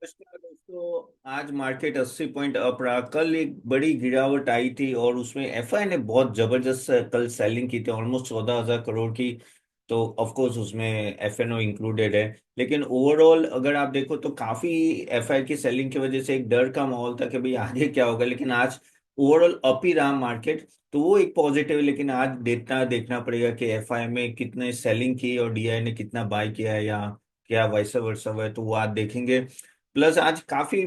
नमस्कार दोस्तों। आज मार्केट 80 पॉइंट अप रहा। कल एक बड़ी गिरावट आई थी और उसमें एफआई ने बहुत जबरदस्त कल सेलिंग की थी, ऑलमोस्ट 14,000 करोड़ की। तो ऑफ कोर्स उसमें एफएनओ इंक्लूडेड है। लेकिन ओवरऑल अगर आप देखो तो काफी एफआई की सेलिंग की वजह से एक डर का माहौल था कि भाई आगे क्या होगा, लेकिन आज ओवरऑल अप ही रहा मार्केट। तो वो एक पॉजिटिव है, लेकिन आज देखना देखना पड़ेगा कि एफआई में कितने सेलिंग की और डीआई ने कितना बाय किया है, या क्या वैसा वर्सा हुआ है, तो वो आज देखेंगे। प्लस आज काफी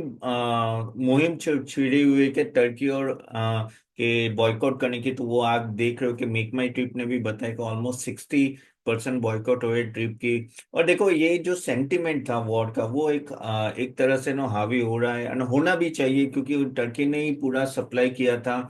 मुहिम छिड़ी हुई है कि टर्की और के बॉयकॉट करने की। तो वो आप देख रहे हो कि मेक माई ट्रिप ने भी बताया कि ऑलमोस्ट 60% बॉयकॉट हुए ट्रिप की। और देखो ये जो सेंटिमेंट था वॉर का, वो एक तरह से ना हावी हो रहा है, और होना भी चाहिए, क्योंकि टर्की ने ही पूरा सप्लाई किया था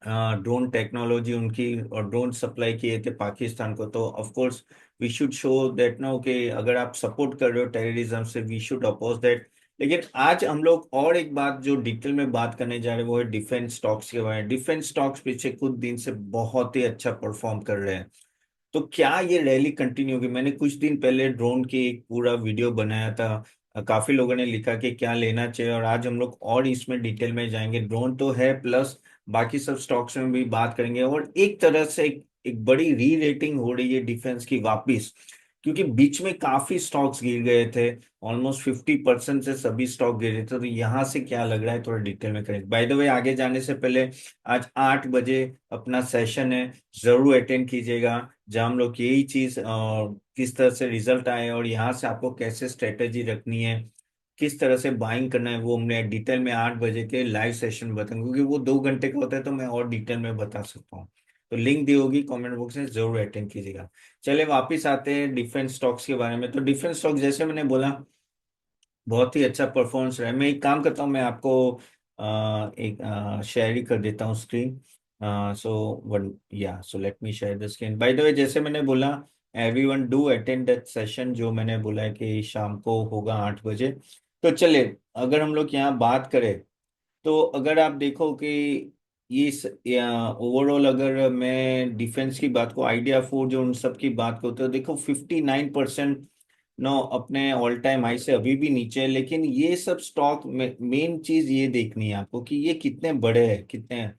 ड्रोन टेक्नोलॉजी उनकी, और ड्रोन सप्लाई किए थे पाकिस्तान को। तो of course we should show that no कि अगर आप सपोर्ट कर रहे हो टेररिज्म से, वी शुड अपोज दैट। लेकिन आज हम लोग और एक बात जो डिटेल में बात करने जा रहे हैं वो है डिफेंस स्टॉक्स के बारे में। डिफेंस स्टॉक्स पीछे कुछ दिन से बहुत ही अच्छा परफॉर्म कर रहे हैं। तो क्या ये रैली कंटिन्यू होगी? मैंने कुछ दिन पहले ड्रोन की एक पूरा वीडियो बनाया था। काफी लोगों ने लिखा कि क्या लेना चाहिए, और आज हम लोग और इसमें डिटेल में जाएंगे। ड्रोन तो है, प्लस बाकी सब स्टॉक्स में भी बात करेंगे। और एक तरह से एक बड़ी री रेटिंग हो रही है डिफेंस की वापिस, क्योंकि बीच में काफी स्टॉक्स गिर गए थे। ऑलमोस्ट 50% से सभी स्टॉक गिरे थे। तो यहाँ से क्या लग रहा है थोड़ा डिटेल में करेंगे। बाय द वे, आगे जाने से पहले आज 8 बजे अपना सेशन है, जरूर अटेंड कीजिएगा, जहाँ हम लोग यही चीज किस तरह से रिजल्ट आए और यहाँ से आपको कैसे स्ट्रेटेजी रखनी है, किस तरह से बाइंग करना है, वो हमने डिटेल में 8 बजे के लाइव सेशन बताएंगे, क्योंकि वो 2 घंटे का होता है तो मैं और डिटेल में बता सकता हूँ। तो लिंक दी होगी कमेंट बॉक्स में, जरूर अटेंड कीजिएगा। चलिए वापिस आते हैं डिफरेंट स्टॉक्स के बारे में। तो डिफरेंट स्टॉक जैसे मैंने बोला बहुत ही अच्छा परफॉर्मेंस रहा है। मैं एक काम करता हूँ, मैं आपको एक शेयर ही कर देता हूँ स्क्रीन। सो वन या so let me share the screen. By the way, जैसे मैंने बोला, everyone do attend that session जो मैंने बोला है कि शाम को होगा 8 बजे। तो चलिए, अगर हम लोग यहाँ बात करें, तो अगर आप देखो कि ये ओवरऑल अगर मैं डिफेंस की बात को, आइडिया फोर जो उन सब की बात करते हो, देखो 59% नो अपने ऑल टाइम हाई से अभी भी नीचे है। लेकिन ये सब स्टॉक में मेन चीज ये देखनी है आपको कि ये कितने बड़े हैं, कितने हैं।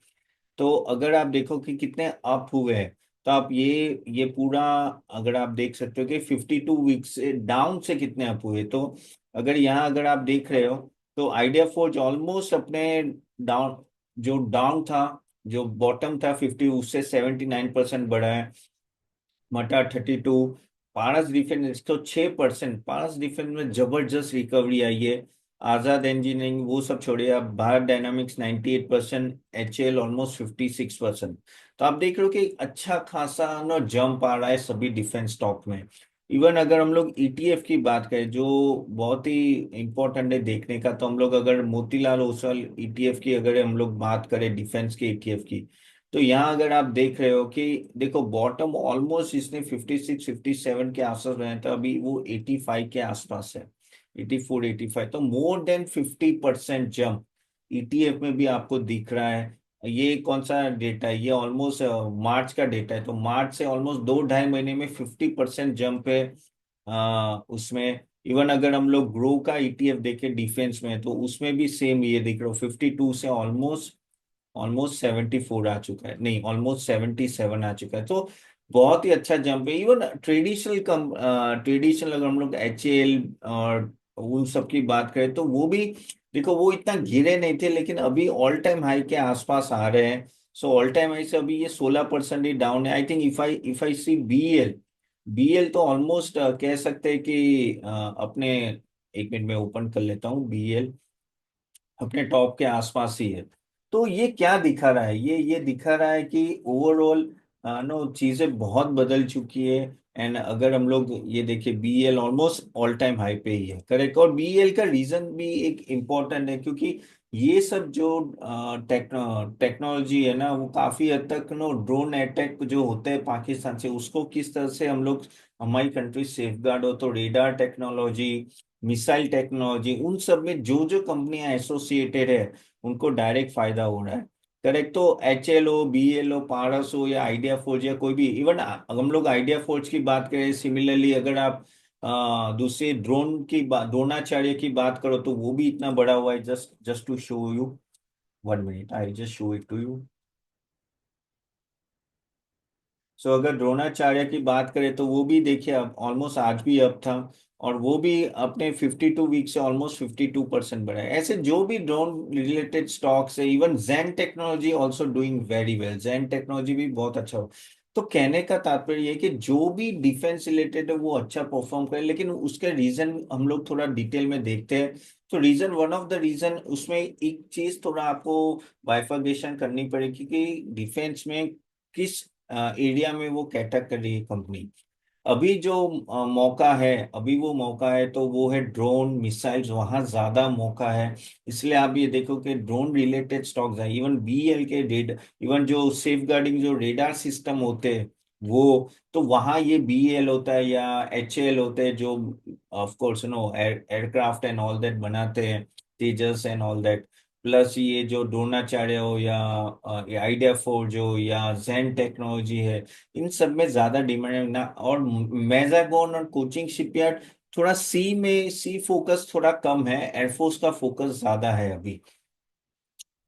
तो अगर आप देखो कि कितने अप हुए हैं, तो आप ये पूरा अगर आप देख सकते हो कि 52 वीक से डाउन से कितने अप हुए। तो अगर यहाँ अगर आप देख रहे हो, तो आइडिया फोर्ज ऑलमोस्ट अपने डाउन, जो डाउन था, जो बॉटम था 50, उससे 79% बढ़ा है। मटा 32, पारस डिफेंस 106%। पारस डिफेंस में जबरदस्त रिकवरी आई है। आजाद इंजीनियरिंग वो सब छोड़िए, आप भारत डायनामिक्स 98%, एचएल ऑलमोस्ट 56%। तो आप देख रहे हो कि एक अच्छा खासा ना जंप आ रहा है सभी डिफेंस स्टॉक में। इवन अगर हम लोग ईटीएफ की बात करें, जो बहुत ही इंपॉर्टेंट है देखने का, तो हम लोग अगर मोतीलाल ओसवाल ईटीएफ की अगर हम लोग बात करें, डिफेंस के ईटीएफ की, तो यहाँ अगर आप देख रहे हो कि देखो बॉटम ऑलमोस्ट इसने 56 57 के आसपास बनाया था, अभी वो 85 के आसपास है, 84 85। तो मोर देन 50% जंप ईटीएफ में भी आपको दिख रहा है। ये कौन सा डेटा है? ये ऑलमोस्ट मार्च का डेटा है। तो मार्च से ऑलमोस्ट 2 ढाई महीने में 50% जंप है उसमें। इवन अगर हम लोग ग्रो का ईटीएफ देखें डिफेंस में, तो उसमें भी सेम ये दिख रहा हो, 52 से ऑलमोस्ट ऑलमोस्ट 74 आ चुका है, नहीं ऑलमोस्ट 77 आ चुका है। तो बहुत ही अच्छा जंप है। इवन ट्रेडिशनल कम ट्रेडिशनल अगर हम लोग एचएल और उन सब की बात करें, तो वो भी देखो वो इतना गिरे नहीं थे, लेकिन अभी ऑल टाइम हाई के आसपास आ रहे हैं। सो ऑल टाइम हाई से अभी ये 16% ही डाउन है। I think if I see BL, BL तो ऑलमोस्ट कह सकते हैं कि अपने, एक मिनट में ओपन कर लेता हूँ, बीएल अपने टॉप के आसपास ही है। तो ये क्या दिखा रहा है? ये दिखा रहा है कि ओवरऑल नो चीजें बहुत बदल चुकी है। एंड अगर हम लोग ये देखिए, BL almost all time high पे ही है, करेक्ट। और बीएल का रीजन भी एक इम्पोर्टेंट है, क्योंकि ये सब जो टेक्नोलॉजी है ना, वो काफी हद तक नो ड्रोन अटैक जो होते हैं पाकिस्तान से, उसको किस तरह से हम लोग, हमारी कंट्री सेफ गार्ड हो। तो रेडार टेक्नोलॉजी, मिसाइल टेक्नोलॉजी, उन सब में जो जो कंपनियां एसोसिएटेड है, उनको डायरेक्ट फायदा हो रहा है, करेक्ट। तो एचएल हो, बीएल हो, पारस हो, या आइडिया फोर्ज, या कोई भी, इवन हम लोग आइडिया फोर्ज की बात करें, सिमिलरली अगर आप दूसरी ड्रोन की बात, द्रोणाचार्य की बात करो तो वो भी इतना बड़ा हुआ है। Just just to show you, 1 minute, I just show it to you. So अगर द्रोणाचार्य की बात करें तो वो भी देखिए अब ऑलमोस्ट आज भी अप था, और वो भी अपने 52 वीक से ऑलमोस्ट 52% बढ़ा है। ऐसे जो भी ड्रोन रिलेटेड स्टॉक्स है, even Jain technology also doing very well, Jain technology भी बहुत अच्छा हो। तो कहने का तात्पर्य ये है कि जो भी डिफेंस रिलेटेड है वो अच्छा परफॉर्म करे, लेकिन उसके रीजन हम लोग थोड़ा डिटेल में देखते हैं। तो reason, one of the reason उसमें एक चीज थोड़ा आपको बाइफर्गेशन करनी पड़ेगी कि डिफेंस में किस एरिया में वो कैटर कर रही है कंपनी। अभी जो मौका है, अभी वो मौका है तो वो है ड्रोन मिसाइल्स, वहां ज्यादा मौका है। इसलिए आप ये देखो कि ड्रोन रिलेटेड स्टॉक्स है, इवन बीएल के रेड, इवन जो सेफ गार्डिंग जो रेडार सिस्टम होते हैं वो, तो वहां ये बीएल होता है या एचएल होते हैं जो of course no aircraft and all that बनाते हैं, Tejas and all that. Plus ये जो द्रोणाचार्य हो या आइडिया फोर्ज हो या जेन टेक्नोलॉजी है, इन सब में ज्यादा डिमांड है ना। और मैजागोन और कोचिंग शिपयार्ड थोड़ा सी में, सी फोकस थोड़ा कम है, एयरफोर्स का फोकस ज्यादा है अभी।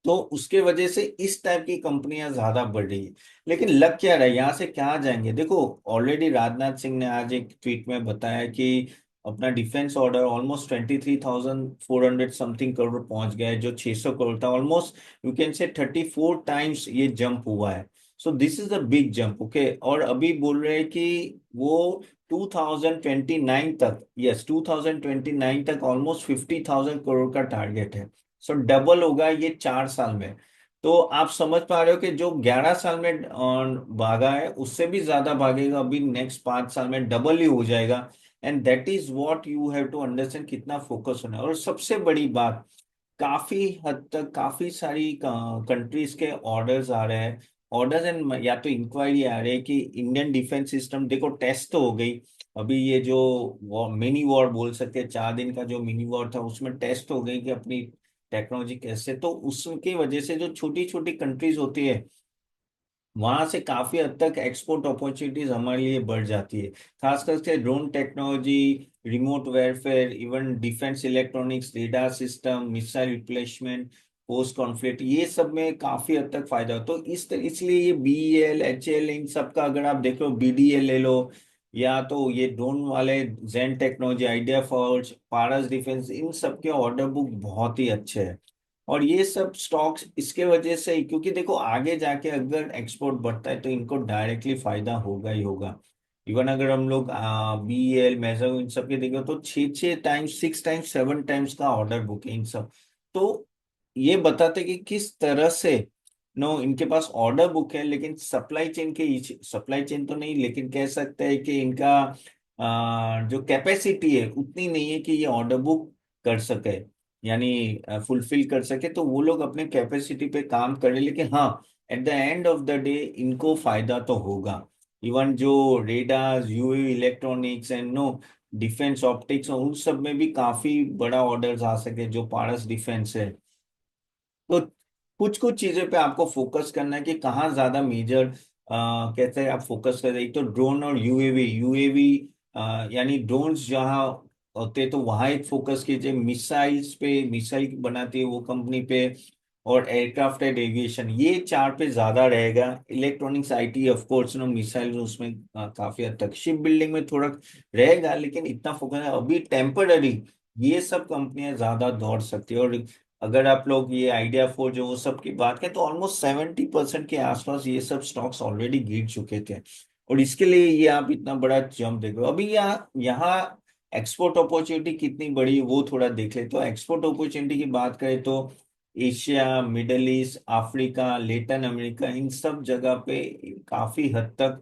तो उसके वजह से इस टाइप की कंपनियां ज्यादा बढ़ रही है। लेकिन लग क्या रहा है, यहाँ से क्या जाएंगे? देखो ऑलरेडी राजनाथ सिंह ने आज एक ट्वीट में बताया कि अपना defence order almost 23,400 something crore पहुंच गया है, जो 600 करोड़ था। Almost you can say 34 times ये जंप हुआ है। So this is a big jump, okay. और अभी बोल रहे हैं कि वो 2029 तक, यस 2029 तक ऑलमोस्ट 50,000 करोड़ का टारगेट है। सो डबल होगा ये 4 साल में। तो आप समझ पा रहे हो कि जो 11 साल में भागा है उससे भी ज्यादा भागेगा अभी नेक्स्ट 5 साल में, डबल ही हो जाएगा। And that is what you have to understand कितना फोकस होना है। और सबसे बड़ी बात, काफी हद तक काफी सारी कंट्रीज के ऑर्डर्स आ रहे हैं, ऑर्डर्स एंड या तो इंक्वायरी आ रही है कि इंडियन डिफेंस सिस्टम देखो टेस्ट तो हो गई। अभी ये जो मिनी वॉर बोल सकते हैं, 4 दिन का जो मिनी वॉर था उसमें टेस्ट हो गई कि अपनी टेक्नोलॉजी कैसे, तो उसकी वजह से जो छोटी छोटी कंट्रीज होती है वहां से काफी हद तक एक्सपोर्ट अपॉर्चुनिटीज हमारे लिए बढ़ जाती है। खास करके drone technology, remote warfare, even defence electronics, radar system, missile replacement, post conflict, ये सब में काफी हद तक फायदा हो। तो इसलिए ये बीएल एचएल इन सब का अगर आप देख लो, बीडीएल ले लो, या तो ये ड्रोन वाले जेन टेक्नोलॉजी, आइडिया फॉर्ज, पारस डिफेंस, इन सब के ऑर्डर बुक बहुत ही अच्छे हैं। और ये सब स्टॉक्स इसके वजह से ही, क्योंकि देखो आगे जाके अगर एक्सपोर्ट बढ़ता है तो इनको डायरेक्टली फायदा होगा ही होगा। इवन अगर हम लोग बीएल मेजर इन सब के देखें तो 6 6 टाइम्स, 6 टाइम्स, 7 टाइम्स का ऑर्डर बुक है इन सब। तो ये बताते कि किस तरह से नो इनके पास ऑर्डर बुक है, लेकिन सप्लाई चेन के, सप्लाई चेन तो नहीं लेकिन कह सकते हैं कि इनका जो कैपेसिटी है उतनी नहीं है कि ये ऑर्डर बुक कर सके, यानी फुलफिल कर सके। तो वो लोग अपने कैपेसिटी पे काम करें, लेकिन हाँ at the end of the day इनको फायदा तो होगा। इवन जो radars, UAV electronics and no defence optics, उन सब में भी काफी बड़ा ऑर्डर्स आ सके, जो पारस डिफेंस है। तो कुछ कुछ चीजों पे आपको फोकस करना है कि कहाँ ज्यादा मेजर कहते हैं आप फोकस कर रहे। एक तो ड्रोन और यूएवी, यूएवी यानी ड्रोन्स जहाँ होते तो वहां एक फोकस कीजिए, मिसाइल्स पे, मिसाइल बनाती है वो कंपनी पे, और एयरक्राफ्ट एंड एविएशन, ये चार पे ज्यादा रहेगा। Electronics IT of course no, missile उसमें काफी हद तक, शिप बिल्डिंग में थोड़ा रहेगा लेकिन इतना फोकस है अभी टेम्पररी। ये सब कंपनियां ज्यादा दौड़ सकती है। और अगर आप लोग ये आइडिया फोर जो वो सब की बात करें तो ऑलमोस्ट 70% के आसपास ये सब स्टॉक्स ऑलरेडी गिर चुके थे। और इसके लिए ये आप इतना बड़ा जंप देख रहे हो। अभी यहाँ यहाँ एक्सपोर्ट अपॉर्चुनिटी कितनी बड़ी है वो थोड़ा देख ले। तो एक्सपोर्ट अपॉर्चुनिटी की बात करें तो Asia, Middle East, Africa, Latin America, इन सब जगह पे काफी हद तक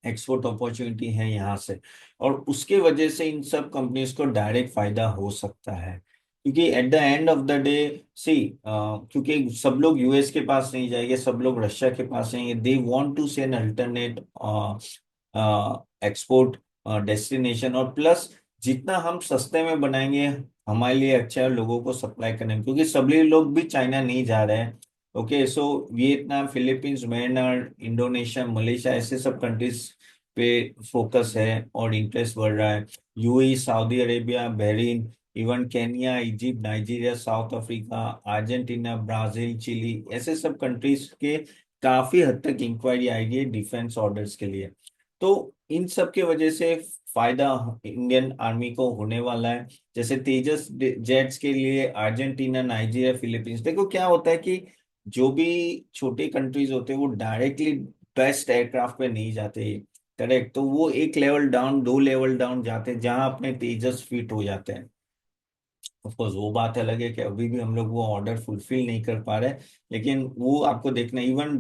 एक्सपोर्ट अपॉर्चुनिटी है यहाँ से। और उसके वजह से इन सब कंपनीज को डायरेक्ट फायदा हो सकता है, क्योंकि at the end of the day see, क्योंकि सब लोग यूएस के पास नहीं जाएंगे, सब लोग रशिया के पास जाएंगे, they want to see an alternate export destination. और प्लस जितना हम सस्ते में बनाएंगे हमारे लिए अच्छा है लोगों को सप्लाई करने में, क्योंकि सभी लोग भी चाइना नहीं जा रहे हैं। Okay, so Vietnam, Philippines, Myanmar, Indonesia, Malaysia, ऐसे सब कंट्रीज पे फोकस है और इंटरेस्ट बढ़ रहा है। UAE, Saudi Arabia, Bahrain, even Kenya, Egypt, Nigeria, South Africa, Argentina, Brazil, Chile, ऐसे सब कंट्रीज के काफी हद तक इंक्वायरी आई है डिफेंस ऑर्डर्स के लिए। तो इन सब की वजह से फायदा इंडियन आर्मी को होने वाला है। जैसे तेजस जेट्स के लिए अर्जेंटीना, नाइजीरिया, फिलीपींस, देखो क्या होता है कि जो भी छोटे कंट्रीज होते हैं वो डायरेक्टली बेस्ट एयरक्राफ्ट पे नहीं जाते, करेक्ट। तो वो एक लेवल डाउन, दो लेवल डाउन जाते हैं जहां अपने तेजस फिट हो जाते हैं। ऑफकोर्स वो बात अलग है कि अभी भी हम लोग वो ऑर्डर फुलफिल नहीं कर पा रहे, लेकिन वो आपको देखना, इवन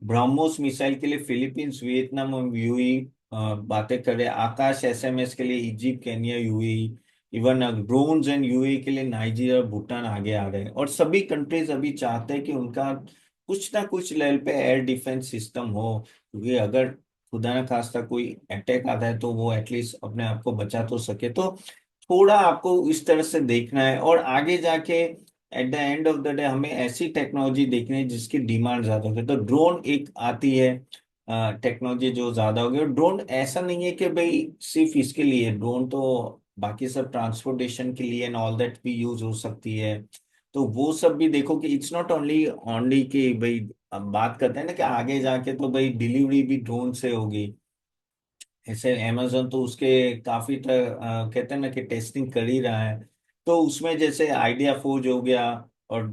ब्रह्मोस मिसाइल के लिए फिलीपींस, वियतनाम और यूएई बातें कर रहे हैं। आकाश एसएमएस के लिए Egypt, Kenya, UAE, even drones and UAE के लिए नाइजीरिया, भूटान आगे आ रहे हैं। और सभी कंट्रीज अभी चाहते हैं कि उनका कुछ ना कुछ लेवल पे एयर डिफेंस सिस्टम हो, क्योंकि अगर खुदा न खास्ता कोई अटैक आता है तो वो एटलीस्ट अपने आप को बचा तो सके। तो थोड़ा आपको इस तरह से देखना है, और आगे जाके eight the end of the day हमें ऐसी टेक्नोलॉजी देखनी है जिसकी डिमांड ज्यादा हो। तो ड्रोन एक आती है टेक्नोलॉजी जो ज्यादा होगी। और ड्रोन ऐसा नहीं है कि भाई सिर्फ इसके लिए, ड्रोन तो बाकी सब ट्रांसपोर्टेशन के लिए एंड ऑल दैट भी यूज हो सकती है। तो वो सब भी देखो कि इट्स नॉट ओनली ओनली कि भाई, अब बात करते हैं ना कि आगे जाके तो भाई डिलीवरी भी ड्रोन से होगी। ऐसे अमेजोन तो उसके काफी कहते हैं ना कि टेस्टिंग कर ही रहा है। तो उसमें जैसे आइडिया फोर्ज हो गया और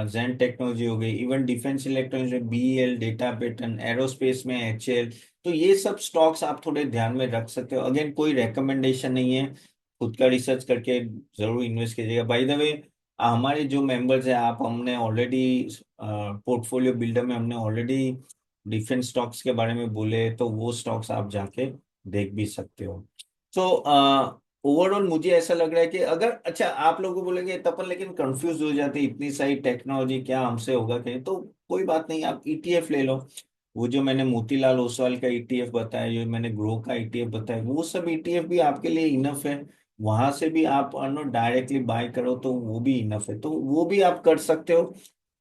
जेन टेक्नोलॉजी हो गई, इवन डिफेंस इलेक्ट्रॉनिक्स में बीएल, डेटा पैटर्न, एरोस्पेस में एचएल। तो ये सब स्टॉक्स आप थोड़े ध्यान में रख सकते हो। अगेन कोई रेकमेंडेशन नहीं है, खुद का रिसर्च करके जरूर इन्वेस्ट कीजिएगा। बाय द वे, हमारे जो मेंबर्स हैं, आप हमने ऑलरेडी पोर्टफोलियो बिल्डर में हमने ऑलरेडी डिफरेंट स्टॉक्स के बारे में बोले, तो वो स्टॉक्स आप जाके देख भी सकते हो। तो ओवरऑल मुझे ऐसा लग रहा है कि अगर, अच्छा आप लोगों को बोलेंगे तपन लेकिन कंफ्यूज हो जाते हैं, इतनी सारी टेक्नोलॉजी क्या हमसे होगा कहीं, तो कोई बात नहीं, आप ईटीएफ ले लो। वो जो मैंने मोतीलाल ओसवाल का ईटीएफ बताया, जो मैंने ग्रो का ईटीएफ बताया, वो सब ईटीएफ भी आपके लिए इनफ है। वहां से भी आप डायरेक्टली बाय करो तो वो भी इनफ है, तो वो भी आप कर सकते हो।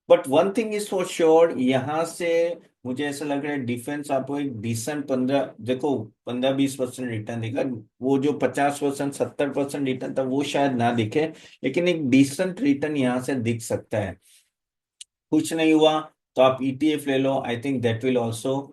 But one thing is for sure, यहाँ से मुझे ऐसा लग रहा है डिफेंस आपको एक डिसेंट 15, देखो 15-20% रिटर्न देगा। वो जो 50%, 70% रिटर्न था वो शायद ना दिखे, लेकिन एक डिसेंट रिटर्न यहाँ से दिख सकता है। कुछ नहीं हुआ तो आप ईटीएफ ले लो, I think that will also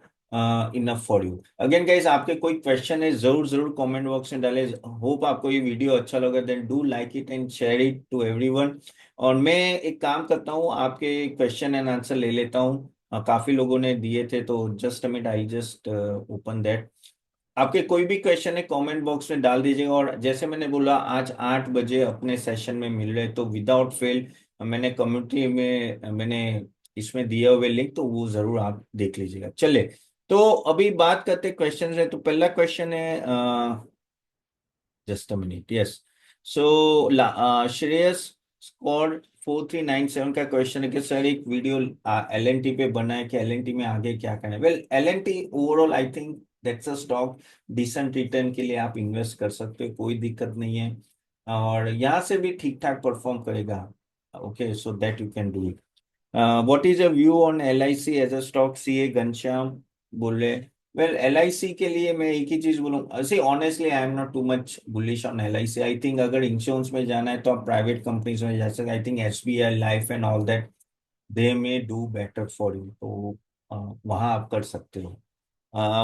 enough for you. Again guys, आपके कोई क्वेश्चन है जरूर जरूर कमेंट बॉक्स में डालें। होप आपको ये वीडियो अच्छा लगा, then do like it and share it to everyone. और मैं एक काम करता हूँ, आपके क्वेश्चन एंड आंसर ले लेता हूँ। काफी लोगों ने दिए थे, तो just a minute, I just open that. आपके कोई भी क्वेश्चन है कमेंट बॉक्स में डाल दीजिएगा। और जैसे मैंने बोला, आज 8 बजे अपने सेशन में मिल रहे, तो विदाउट फेल मैंने कम्युनिटी में मैंने इसमें दिया हुए लिंक, तो वो जरूर आप देख लीजिएगा। चले, तो अभी बात करते क्वेश्चन है। तो पहला क्वेश्चन है, just a minute, yes. So Shreyas score 4397 का क्वेश्चन है कि सर एक वीडियो एलएनटी पे बना है कि एलएनटी में आगे क्या करना है। Well, LNT overall I think that's a stock, decent return के लिए आप इन्वेस्ट कर सकते हो, कोई दिक्कत नहीं है। और यहाँ से भी ठीक ठाक परफॉर्म करेगा। Okay, so that you can do it. What is your view on L I C as a stock, C A Ghanshyam बोले। वेल, एल आई सी के लिए मैं एक ही चीज बोलूँ, see honestly I am not too much bullish on L I C. I think अगर insurance में जाना है तो आप प्राइवेट कंपनीज में जा सकते। I think S B I life and all that, they may do better for you, तो वहाँ आप कर सकते हो।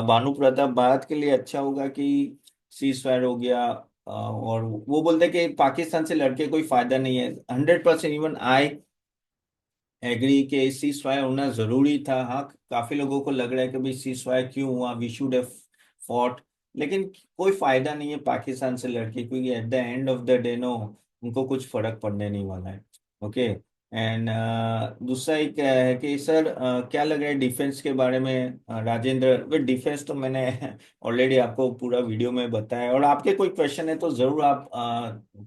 भानु प्रताप, भारत के लिए अच्छा होगा कि सीज फायर हो गया, और वो बोलते हैं कि पाकिस्तान से लड़के कोई फायदा नहीं है। 100% इवन आई एग्री के सीज फायर होना जरूरी था। हाँ, काफी लोगों को लग रहा है कि भाई सीज फायर क्यों हुआ, वी शुड हैव फॉट, लेकिन कोई फायदा नहीं है पाकिस्तान से लड़के, क्योंकि at the end of the day no, उनको कुछ फर्क पड़ने नहीं वाला है। ओके। एंड दूसरा एक है कि सर क्या लग रहा है डिफेंस के बारे में, राजेंद्र। वे डिफेंस तो मैंने ऑलरेडी आपको पूरा वीडियो में बताया, और आपके कोई क्वेश्चन है तो जरूर आप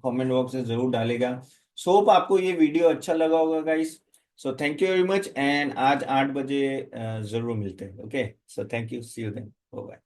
कमेंट बॉक्स में जरूर डालेगा। सो होप आपको ये वीडियो अच्छा लगा होगा guys. So thank you very much, and आज 8 बजे जरूर मिलते हैं। Okay, so thank you, see you then, bye.